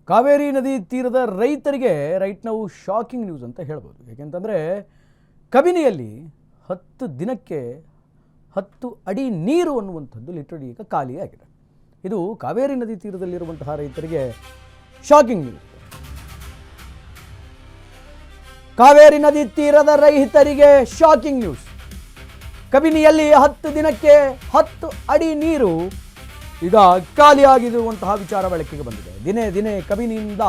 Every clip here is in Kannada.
ಕಾವೇರಿ ನದಿ ತೀರದ ರೈತರಿಗೆ ರೈಟ್ ನಾವು ಶಾಕಿಂಗ್ ನ್ಯೂಸ್ ಅಂತ ಹೇಳ್ಬೋದು. ಯಾಕೆಂತಂದರೆ ಕಬಿನಿಯಲ್ಲಿ 10 ದಿನಕ್ಕೆ 10 ಅಡಿ ನೀರು ಅನ್ನುವಂಥದ್ದು ಲಿಟರಲಿ ಈಗ ಖಾಲಿಯಾಗಿದೆ. ಇದು ಕಾವೇರಿ ನದಿ ತೀರದಲ್ಲಿರುವಂತಹ ರೈತರಿಗೆ ಶಾಕಿಂಗ್ ನ್ಯೂಸ್. ಕಾವೇರಿ ನದಿ ತೀರದ ರೈತರಿಗೆ ಶಾಕಿಂಗ್ ನ್ಯೂಸ್. ಕಬಿನಿಯಲ್ಲಿ 10 ದಿನಕ್ಕೆ 10 ಅಡಿ ನೀರು ಈಗ ಖಾಲಿಯಾಗಿರುವಂತಹ ವಿಚಾರ ಬೆಳಕಿಗೆ ಬಂದಿದೆ. ದಿನೇ ದಿನೇ ಕಬಿನಿಯಿಂದ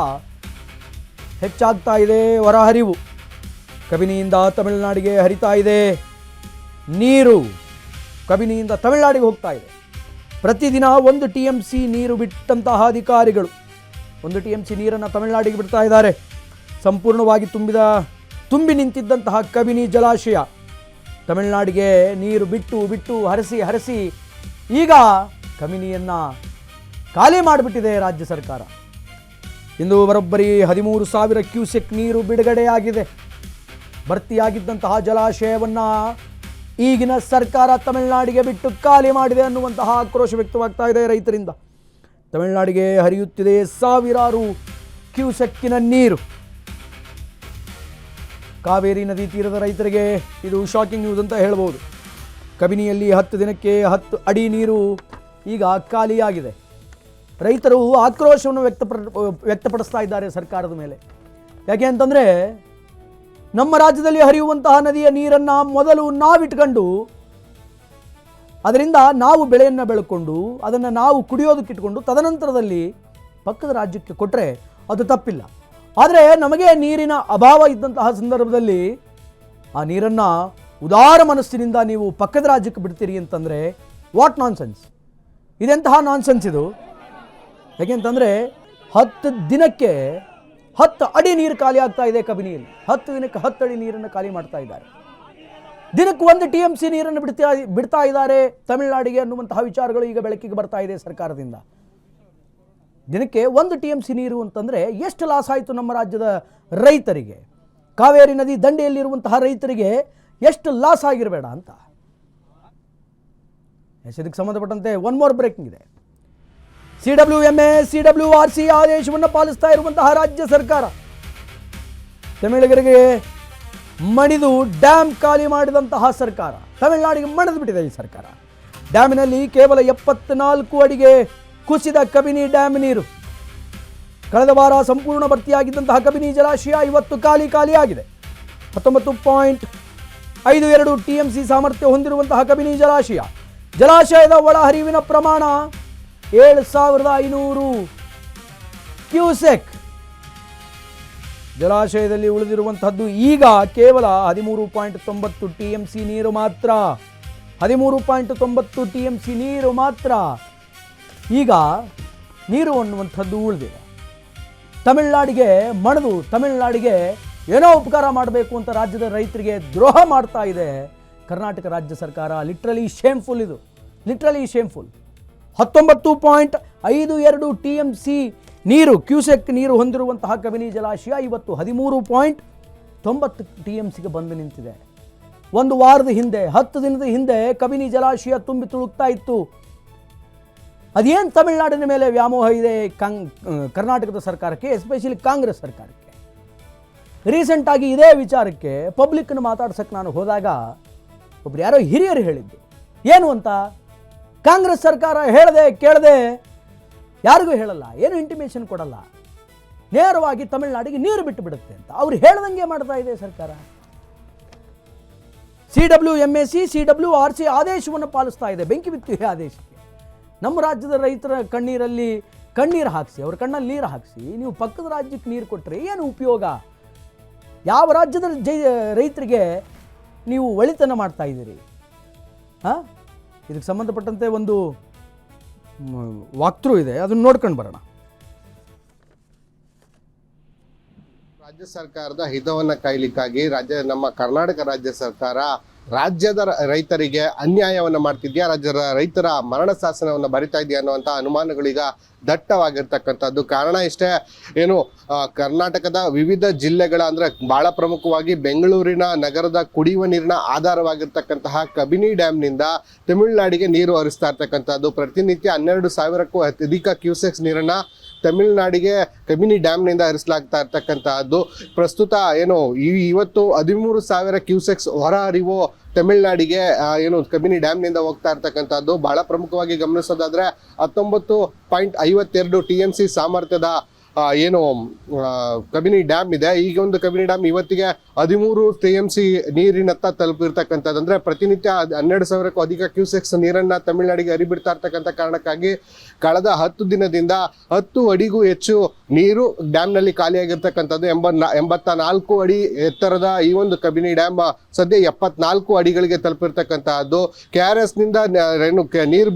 ಹೆಚ್ಚಾಗ್ತಾ ಇದೆ ಹೊರಹರಿವು. ಕಬಿನಿಯಿಂದ ತಮಿಳುನಾಡಿಗೆ ಹರಿತಾ ಇದೆ ನೀರು. ಕಬಿನಿಯಿಂದ ತಮಿಳುನಾಡಿಗೆ ಹೋಗ್ತಾ ಇದೆ. ಪ್ರತಿದಿನ 1 TMC ನೀರು ಬಿಟ್ಟಂತಹ ಅಧಿಕಾರಿಗಳು 1 TMC ನೀರನ್ನು ತಮಿಳುನಾಡಿಗೆ ಬಿಡ್ತಾ ಇದ್ದಾರೆ. ಸಂಪೂರ್ಣವಾಗಿ ತುಂಬಿ ನಿಂತಿದ್ದಂತಹ ಕಬಿನಿ ಜಲಾಶಯ ತಮಿಳುನಾಡಿಗೆ ನೀರು ಬಿಟ್ಟು ಹರಿಸಿ ಈಗ ಕಬಿನಿಯನ್ನು ಖಾಲಿ ಮಾಡಿಬಿಟ್ಟಿದೆ ರಾಜ್ಯ ಸರ್ಕಾರ. ಇಂದು ಬರೋಬ್ಬರಿ 13,000 ಕ್ಯೂಸೆಕ್ ನೀರು ಬಿಡುಗಡೆಯಾಗಿದೆ. ಭರ್ತಿಯಾಗಿದ್ದಂತಹ ಜಲಾಶಯವನ್ನು ಈಗಿನ ಸರ್ಕಾರ ತಮಿಳುನಾಡಿಗೆ ಬಿಟ್ಟು ಖಾಲಿ ಮಾಡಿದೆ ಅನ್ನುವಂತಹ ಆಕ್ರೋಶ ವ್ಯಕ್ತವಾಗ್ತಾ ಇದೆ ರೈತರಿಂದ. ತಮಿಳುನಾಡಿಗೆ ಹರಿಯುತ್ತಿದೆ ಸಾವಿರಾರು ಕ್ಯೂಸೆಕ್ಕಿನ ನೀರು. ಕಾವೇರಿ ನದಿ ತೀರದ ರೈತರಿಗೆ ಇದು ಶಾಕಿಂಗ್ ನ್ಯೂಸ್ ಅಂತ ಹೇಳ್ಬೋದು. ಕಬಿನಿಯಲ್ಲಿ 10 ದಿನಕ್ಕೆ 10 ಅಡಿ ನೀರು ಈಗ ಖಾಲಿಯಾಗಿದೆ. ರೈತರು ಆಕ್ರೋಶವನ್ನು ವ್ಯಕ್ತಪಡಿಸ್ತಾ ಇದ್ದಾರೆ ಸರ್ಕಾರದ ಮೇಲೆ. ಯಾಕೆ ಅಂತಂದರೆ ನಮ್ಮ ರಾಜ್ಯದಲ್ಲಿ ಹರಿಯುವಂತಹ ನದಿಯ ನೀರನ್ನು ಮೊದಲು ನಾವಿಟ್ಕೊಂಡು ಅದರಿಂದ ನಾವು ಬೆಳೆಯನ್ನು ಬೆಳ್ಕೊಂಡು ಅದನ್ನು ನಾವು ಕುಡಿಯೋದಕ್ಕಿಟ್ಕೊಂಡು ತದನಂತರದಲ್ಲಿ ಪಕ್ಕದ ರಾಜ್ಯಕ್ಕೆ ಕೊಟ್ಟರೆ ಅದು ತಪ್ಪಿಲ್ಲ. ಆದರೆ ನಮಗೆ ನೀರಿನ ಅಭಾವ ಇದ್ದಂತಹ ಸಂದರ್ಭದಲ್ಲಿ ಆ ನೀರನ್ನು ಉದಾರ ಮನಸ್ಸಿನಿಂದ ನೀವು ಪಕ್ಕದ ರಾಜ್ಯಕ್ಕೆ ಬಿಡ್ತೀರಿ ಅಂತಂದರೆ ವಾಟ್ ನಾನ್ಸೆನ್ಸ್, ಇದೆಂತಹ ನಾನ್ಸೆನ್ಸ್ ಇದು. ಯಾಕೆಂತಂದರೆ 10 ದಿನಕ್ಕೆ 10 ಅಡಿ ನೀರು ಖಾಲಿ ಆಗ್ತಾ ಇದೆ ಕಬಿನಿಯಲ್ಲಿ. 10 ದಿನಕ್ಕೆ 10 ಅಡಿ ನೀರನ್ನು ಖಾಲಿ ಮಾಡ್ತಾ ಇದ್ದಾರೆ. ದಿನಕ್ಕೆ 1 TMC ನೀರನ್ನು ಬಿಡ್ತಾ ಇದ್ದಾರೆ ತಮಿಳುನಾಡಿಗೆ ಅನ್ನುವಂತಹ ವಿಚಾರಗಳು ಈಗ ಬೆಳಕಿಗೆ ಬರ್ತಾ ಇದೆ ಸರ್ಕಾರದಿಂದ. ದಿನಕ್ಕೆ 1 TMC ನೀರು ಅಂತಂದರೆ ಎಷ್ಟು ಲಾಸ್ ಆಯಿತು ನಮ್ಮ ರಾಜ್ಯದ ರೈತರಿಗೆ, ಕಾವೇರಿ ನದಿ ದಂಡೆಯಲ್ಲಿರುವಂತಹ ರೈತರಿಗೆ ಎಷ್ಟು ಲಾಸ್ ಆಗಿರಬೇಡ ಅಂತ. ಇದಕ್ಕೆ ಸಂಬಂಧಪಟ್ಟಂತೆ ಒನ್ ಮೋರ್ ಬ್ರೇಕಿಂಗ್ ಇದೆ. CWMA CWRC ಆದೇಶವನ್ನು ಪಾಲಿಸ್ತಾ ಇರುವಂತಹ ರಾಜ್ಯ ಸರ್ಕಾರ ತಮಿಳಿಗರಿಗೆ ಮಣಿದು ಡ್ಯಾಮ್ ಖಾಲಿ ಮಾಡಿದಂತಹ ಸರ್ಕಾರ ತಮಿಳುನಾಡಿಗೆ ಮಣಿದು ಬಿಟ್ಟಿದೆ ಈ ಸರ್ಕಾರ. ಡ್ಯಾಮಿನಲ್ಲಿ ಕೇವಲ 74 ಅಡಿಗೆ ಕುಸಿದ ಕಬಿನಿ ಡ್ಯಾಮ್ ನೀರು. ಕಳೆದ ವಾರ ಸಂಪೂರ್ಣ ಭರ್ತಿಯಾಗಿದ್ದಂತಹ ಕಬಿನಿ ಜಲಾಶಯ ಇವತ್ತು ಖಾಲಿಯಾಗಿದೆ. 19.52 TMC ಸಾಮರ್ಥ್ಯ ಹೊಂದಿರುವಂತಹ ಕಬಿನಿ ಜಲಾಶಯದ ಒಳಹರಿವಿನ ಪ್ರಮಾಣ 7,500 ಕ್ಯೂಸೆಕ್. ಜಲಾಶಯದಲ್ಲಿ ಉಳಿದಿರುವಂತಹದ್ದು ಈಗ ಕೇವಲ 13.90 TMC ನೀರು ಮಾತ್ರ. 13.90 TMC ನೀರು ಮಾತ್ರ ಈಗ ನೀರು ಅನ್ನುವಂಥದ್ದು ಉಳಿದಿದೆ. ತಮಿಳುನಾಡಿಗೆ ಮಣಿದು ತಮಿಳುನಾಡಿಗೆ ಏನೋ ಉಪಕಾರ ಮಾಡಬೇಕು ಅಂತ ರಾಜ್ಯದ ರೈತರಿಗೆ ದ್ರೋಹ ಮಾಡ್ತಾ ಇದೆ ಕರ್ನಾಟಕ ರಾಜ್ಯ ಸರ್ಕಾರ. ಲಿಟ್ರಲಿ ಶೇಮ್ಫುಲ್ ಇದು, ಲಿಟ್ರಲಿ ಶೇಮ್ಫುಲ್. 19.52 TMC ನೀರು ಕ್ಯೂಸೆಕ್ ನೀರು ಹೊಂದಿರುವಂತಹ ಕಬಿನಿ ಜಲಾಶಯ ಇವತ್ತು 13.90 TMCಗೆ ಬಂದು ನಿಂತಿದೆ. ಒಂದು ವಾರದ ಹಿಂದೆ 10 ದಿನದ ಹಿಂದೆ ಕಬಿನಿ ಜಲಾಶಯ ತುಂಬಿ ತುಳುಕ್ತಾ ಇತ್ತು. ಅದೇನು ತಮಿಳುನಾಡಿನ ಮೇಲೆ ವ್ಯಾಮೋಹ ಇದೆ ಕರ್ನಾಟಕದ ಸರ್ಕಾರಕ್ಕೆ, ಎಸ್ಪೆಷಲಿ ಕಾಂಗ್ರೆಸ್ ಸರ್ಕಾರಕ್ಕೆ. ರೀಸೆಂಟಾಗಿ ಇದೇ ವಿಚಾರಕ್ಕೆ ಪಬ್ಲಿಕ್ನ ಮಾತಾಡ್ಸಕ್ಕೆ ನಾನು ಹೋದಾಗ ಒಬ್ರು ಯಾರೋ ಹಿರಿಯರು ಹೇಳಿದ್ದು ಏನು ಅಂತ, ಕಾಂಗ್ರೆಸ್ ಸರ್ಕಾರ ಹೇಳದೆ ಕೇಳದೆ ಯಾರಿಗೂ ಹೇಳಲ್ಲ, ಏನು ಇಂಟಿಮೇಷನ್ ಕೊಡಲ್ಲ, ನೇರವಾಗಿ ತಮಿಳುನಾಡಿಗೆ ನೀರು ಬಿಟ್ಟು ಬಿಡುತ್ತೆ ಅಂತ ಅವ್ರು ಹೇಳ್ದಂಗೆ ಮಾಡ್ತಾ ಇದೆ ಸರ್ಕಾರ. CWMAC CWRC ಆದೇಶವನ್ನು ಪಾಲಿಸ್ತಾ ಇದೆ. ಬೆಂಕಿ ಬಿತ್ತು ಈ ಆದೇಶಕ್ಕೆ. ನಮ್ಮ ರಾಜ್ಯದ ರೈತರ ಕಣ್ಣೀರು ಹಾಕಿಸಿ, ಅವ್ರ ಕಣ್ಣಲ್ಲಿ ನೀರು ಹಾಕಿಸಿ ನೀವು ಪಕ್ಕದ ರಾಜ್ಯಕ್ಕೆ ನೀರು ಕೊಟ್ಟರೆ ಏನು ಉಪಯೋಗ? ಯಾವ ರಾಜ್ಯದ ರೈತರಿಗೆ ನೀವು ಒಳಿತನ ಮಾಡ್ತಾ ಇದ್ದೀರಿ? ಇದಕ್ಕೆ ಸಂಬಂಧಪಟ್ಟಂತೆ ಒಂದು ವಾಕ್ಥ್ರೂ ಇದೆ, ಅದನ್ನು ನೋಡ್ಕೊಂಡು ಬರೋಣ. ರಾಜ್ಯ ಸರ್ಕಾರದ ಹಿತವನ್ನು ಕಾಯಲಿಕ್ಕಾಗಿ ನಮ್ಮ ಕರ್ನಾಟಕ ರಾಜ್ಯ ಸರ್ಕಾರ ರಾಜ್ಯದ ರೈತರಿಗೆ ಅನ್ಯಾಯವನ್ನು ಮಾಡ್ತಿದ್ಯಾ, ರಾಜ್ಯದ ರೈತರ ಮರಣ ಶಾಸನವನ್ನು ಬರಿತಾ ಇದೆಯಾ ಅನ್ನುವಂಥ ಅನುಮಾನಗಳೀಗ ದಟ್ಟವಾಗಿರ್ತಕ್ಕಂಥದ್ದು. ಕಾರಣ ಇಷ್ಟೇ, ಏನು ಕರ್ನಾಟಕದ ವಿವಿಧ ಜಿಲ್ಲೆಗಳ ಅಂದರೆ ಭಾಳ ಪ್ರಮುಖವಾಗಿ ಬೆಂಗಳೂರಿನ ನಗರದ ಕುಡಿಯುವ ನೀರಿನ ಆಧಾರವಾಗಿರ್ತಕ್ಕಂತಹ ಕಬಿನಿ ಡ್ಯಾಮ್ನಿಂದ ತಮಿಳುನಾಡಿಗೆ ನೀರು ಹರಿಸ್ತಾ ಇರ್ತಕ್ಕಂಥದ್ದು. ಪ್ರತಿನಿತ್ಯ 12,000ಕ್ಕೂ ಅಧಿಕ ಕ್ಯೂಸೆಕ್ಸ್ ನೀರನ್ನು ತಮಿಳುನಾಡಿಗೆ ಕಬಿನಿ ಡ್ಯಾಮ್ನಿಂದ ಹರಿಸಲಾಗ್ತಾ ಇರ್ತಕ್ಕಂತಹದ್ದು. ಪ್ರಸ್ತುತ ಏನು ಇವತ್ತು 13,000 ಕ್ಯೂಸೆಕ್ಸ್ ಹೊರ ಹರಿವು ತಮಿಳುನಾಡಿಗೆ ಏನು ಕಬಿನಿ ಡ್ಯಾಮ್ನಿಂದ ಹೋಗ್ತಾ ಇರ್ತಕ್ಕಂಥದ್ದು. ಬಹಳ ಪ್ರಮುಖವಾಗಿ ಗಮನಿಸೋದಾದ್ರೆ 19.52 TMC ಸಾಮರ್ಥ್ಯದ ಏನು ಕಬಿನಿ ಡ್ಯಾಮ್ ಇದೆ. ಈಗ ಒಂದು ಕಬಿನಿ ಡ್ಯಾಮ್ ಇವತ್ತಿಗೆ 13 TMC ನೀರಿನತ್ತ ತಲುಪಿರ್ತಕ್ಕಂಥದ್ದು. ಅಂದ್ರೆ ಪ್ರತಿನಿತ್ಯ 12,000ಕ್ಕೂ ಅಧಿಕ ಕ್ಯೂಸೆಕ್ಸ್ ನೀರನ್ನ ತಮಿಳುನಾಡಿಗೆ ಹರಿಬಿಡ್ತಾ ಇರ್ತಕ್ಕಂಥ ಕಾರಣಕ್ಕಾಗಿ ಕಳೆದ 10 ದಿನದಿಂದ 10 ಅಡಿಗೂ ಹೆಚ್ಚು ನೀರು ಡ್ಯಾಮ್ನಲ್ಲಿ ಖಾಲಿಯಾಗಿರ್ತಕ್ಕಂಥದ್ದು. 84 ಅಡಿ ಎತ್ತರದ ಈ ಒಂದು ಕಬಿನಿ ಡ್ಯಾಮ್ ಸದ್ಯ 74 ಅಡಿಗಳಿಗೆ ತಲುಪಿರ್ತಕ್ಕಂತಹದ್ದು. KRS ನಿಂದ ಏನು ನೀರು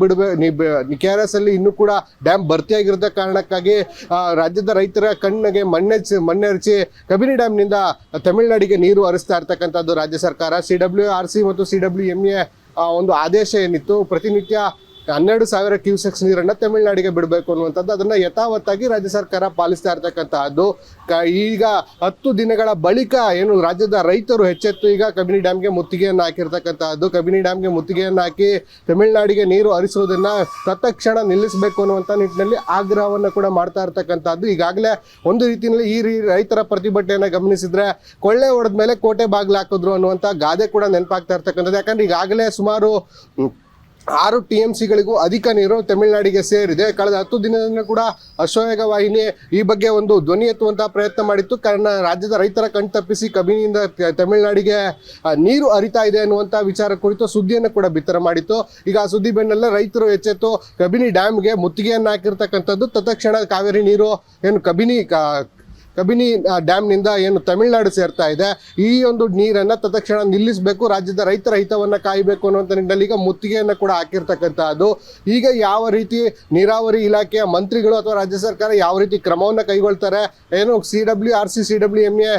KRS ಅಲ್ಲಿ ಇನ್ನೂ ಕೂಡ ಡ್ಯಾಮ್ ಭರ್ತಿಯಾಗಿರೋ ಕಾರಣಕ್ಕಾಗಿ ರಾಜ್ಯದ ರೈತರ ಕಣ್ಣಿಗೆ ಮಣ್ಣೆರಚಿ ಕಬಿನಿ ಡ್ಯಾಮ್ ನಿಂದ ತಮಿಳುನಾಡಿಗೆ ನೀರು ಹರಿಸ್ತಾ ಇರ್ತಕ್ಕಂಥದ್ದು ರಾಜ್ಯ ಸರ್ಕಾರ. CWRC ಮತ್ತು CWMA ಒಂದು ಆದೇಶ ಏನಿತ್ತು, ಪ್ರತಿನಿತ್ಯ 12,000 ಕ್ಯೂಸೆಕ್ಸ್ ನೀರನ್ನ ತಮಿಳುನಾಡಿಗೆ ಬಿಡಬೇಕು ಅನ್ನುವಂಥದ್ದು, ಅದನ್ನ ಯಥಾವತ್ತಾಗಿ ರಾಜ್ಯ ಸರ್ಕಾರ ಪಾಲಿಸ್ತಾ ಇರ್ತಕ್ಕಂತಹದ್ದು. ಈಗ 10 ದಿನಗಳ ಬಳಿಕ ಏನು ರಾಜ್ಯದ ರೈತರು ಎಚ್ಚೆತ್ತು ಈಗ ಕಬಿನಿ ಡ್ಯಾಮ್ಗೆ ಮುತ್ತಿಗೆಯನ್ನು ಹಾಕಿರ್ತಕ್ಕಂತಹದ್ದು. ಕಬಿನಿ ಡ್ಯಾಮ್ಗೆ ಮುತ್ತಿಗೆಯನ್ನು ಹಾಕಿ ತಮಿಳುನಾಡಿಗೆ ನೀರು ಹರಿಸೋದನ್ನ ತತ್ಕ್ಷಣ ನಿಲ್ಲಿಸಬೇಕು ಅನ್ನುವಂಥ ನಿಟ್ಟಿನಲ್ಲಿ ಆಗ್ರಹವನ್ನು ಕೂಡ ಮಾಡ್ತಾ ಇರ್ತಕ್ಕಂಥದ್ದು. ಈಗಾಗಲೇ ಒಂದು ರೀತಿಯಲ್ಲಿ ಈ ರೈತರ ಪ್ರತಿಭಟನೆಯನ್ನು ಗಮನಿಸಿದ್ರೆ ಕೊಳ್ಳೆ ಹೊಡೆದ ಮೇಲೆ ಕೋಟೆ ಬಾಗಿಲು ಹಾಕಿದ್ರು ಅನ್ನುವಂಥ ಗಾದೆ ಕೂಡ ನೆನಪಾಗ್ತಾ ಇರ್ತಕ್ಕಂಥದ್ದು. ಯಾಕಂದ್ರೆ ಈಗಾಗಲೇ ಸುಮಾರು 6 TMCಗಳಿಗೂ ಅಧಿಕ ನೀರು ತಮಿಳುನಾಡಿಗೆ ಸೇರಿದೆ. ಕಳೆದ 10 ದಿನದಿಂದ ಕೂಡ ಅಶ್ವವೇಗ ವಾಹಿನಿ ಈ ಬಗ್ಗೆ ಒಂದು ಧ್ವನಿ ಎತ್ತುವಂತಹ ಪ್ರಯತ್ನ ಮಾಡಿತ್ತು. ಕಾರಣ ರಾಜ್ಯದ ರೈತರ ಕಣ್ತಪ್ಪಿಸಿ ಕಬಿನಿಯಿಂದ ತಮಿಳುನಾಡಿಗೆ ನೀರು ಹರಿತಾ ಇದೆ ಅನ್ನುವಂಥ ವಿಚಾರ ಕುರಿತು ಸುದ್ದಿಯನ್ನು ಕೂಡ ಬಿತ್ತರ ಮಾಡಿತ್ತು. ಈಗ ಆ ಸುದ್ದಿ ಬೆನ್ನಲ್ಲೇ ರೈತರು ಎಚ್ಚೆತ್ತು ಕಬಿನಿ ಡ್ಯಾಮ್ಗೆ ಮುತ್ತಿಗೆಯನ್ನು ಹಾಕಿರ್ತಕ್ಕಂಥದ್ದು. ತತ್ಕ್ಷಣ ಕಾವೇರಿ ನೀರು ಏನು ಕಬಿನಿ ಡ್ಯಾಮ್ನಿಂದ ಏನು ತಮಿಳುನಾಡು ಸೇರ್ತಾ ಇದೆ, ಈ ಒಂದು ನೀರನ್ನು ತತ್ಕ್ಷಣ ನಿಲ್ಲಿಸಬೇಕು, ರಾಜ್ಯದ ರೈತರ ಹಿತವನ್ನು ಕಾಯಬೇಕು ಅನ್ನುವಂಥ ನಿಟ್ಟಿನಲ್ಲಿ ಈಗ ಮುತ್ತಿಗೆಯನ್ನು ಕೂಡ ಹಾಕಿರ್ತಕ್ಕಂಥದ್ದು. ಈಗ ಯಾವ ರೀತಿ ನೀರಾವರಿ ಇಲಾಖೆಯ ಮಂತ್ರಿಗಳು ಅಥವಾ ರಾಜ್ಯ ಸರ್ಕಾರ ಯಾವ ರೀತಿ ಕ್ರಮವನ್ನು ಕೈಗೊಳ್ತಾರೆ, ಏನು CWRC CWMA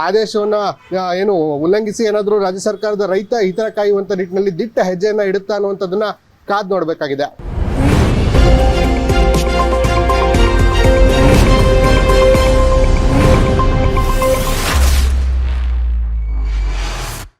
ಆದೇಶವನ್ನು ಏನು ಉಲ್ಲಂಘಿಸಿ ಏನಾದರೂ ರಾಜ್ಯ ಸರ್ಕಾರದ ರೈತ ಹಿತ ಕಾಯುವಂಥ ನಿಟ್ಟಿನಲ್ಲಿ ದಿಟ್ಟ ಹೆಜ್ಜೆಯನ್ನು ಇಡುತ್ತಾ ಅನ್ನುವಂಥದ್ದನ್ನ ಕಾದು ನೋಡಬೇಕಾಗಿದೆ.